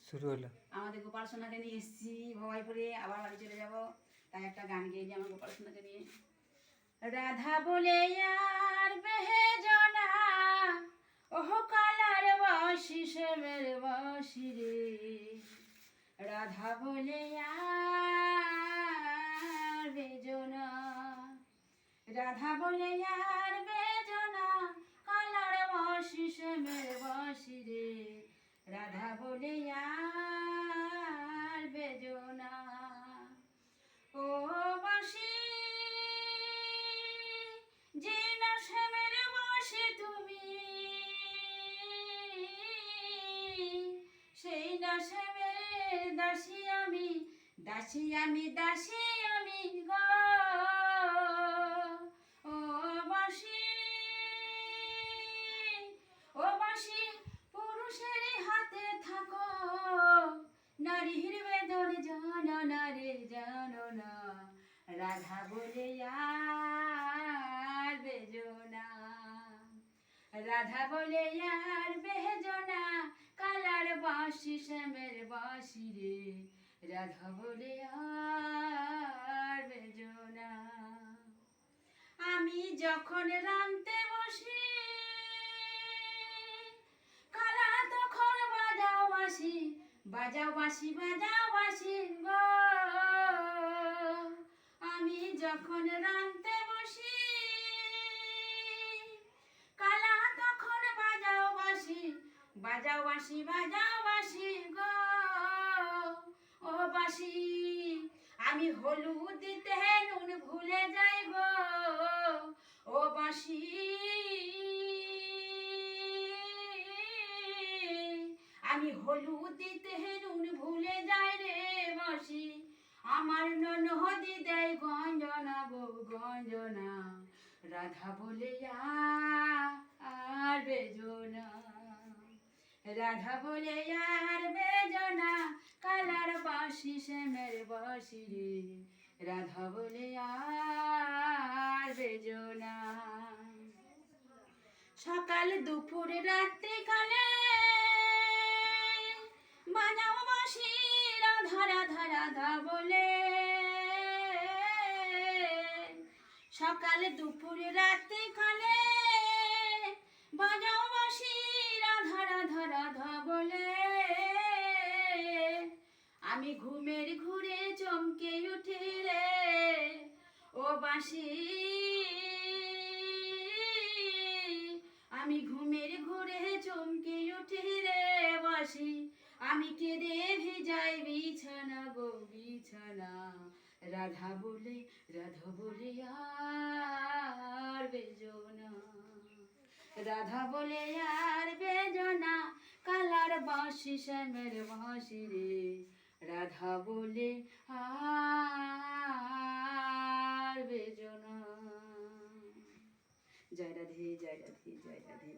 শুরু হলো। আমাদের গোপাল সোনাকে নিয়ে এসেছি ভবাইপুরে, আবার বাড়ি চলে যাব, তাই একটা গান গেয়ে আমার গোপাল সোনাকে নিয়ে। রাধা বলে আর বেহেজনা, ওহ কালার বাসি শ্যামের বাসি রে। রাধা বলে আর বেজনা, রাধা বলে আর বেজনা, কালার বাসি শ্যামের বাসি রে। রাধা বলে আর বেজনা, ও বাসি যে না শ্যামের বাসি তুমি, সেই না শ্যামের দাসী আমি, দাসী আমি, দাসী আমি গো। ও বাসি, ও বাসি পুরুষের হাতে থাকো, নারীর বেদন জানো না রে, জানো না। রাধা বলে আর বেজনা, রাধা বলে আর বেজনা, কালার বাঁশি শ্যামের বাঁশি রে। রাধা বলে আর বেজনা। আমি যখন রামতে বসি, কালা তখন বাজাও বাঁশি, বাজাও বাঁশি, বাজাও বাঁশি গো। আমি যখন রামতে বসি, কালা তখন বাজাও বাঁশি, বাজাও বাঁশি, বাজাও বাঁশি গো। ও বাঁশি আমি হলুদ দিতে নুন ভুলে যাই গো। ও বাঁশি আমি হলুদ দিতে নুন ভুলে যাই রে বাঁশি। আমার ননদি দেয় গঞ্জনা গো গঞ্জনা। রাধা বলে আর বেজনা, রাধা বলে আর বেজনা, কালার বাঁশি শ্যামের বাঁশি রে। রাধা বলে আর বেজনা। সকাল দুপুর রাত্রি কালে বাজাও বাঁশি, রাধা রাধা রাধা বলে। সকাল দুপুর রাত্রি কালে বাজাও বাঁশি, রাধা রাধা রাধা বলে। আমি ঘুমের ঘুরে চমকে উঠি রে ও বাঁশি, আমি ঘুমের ঘুরে চমকে উঠি রে বাঁশি। আমি কেঁদে ভিজাই বিছানা গো বিছানা। রাধা বলে, রাধা বলে আর বেজনা, রাধা বলে আর বেজনা, কালার বাঁশি শ্যামের বাঁশি রে। রাধা বলে আর বেজনা। জয় রাধে, জয় রাধে, জয় রাধে।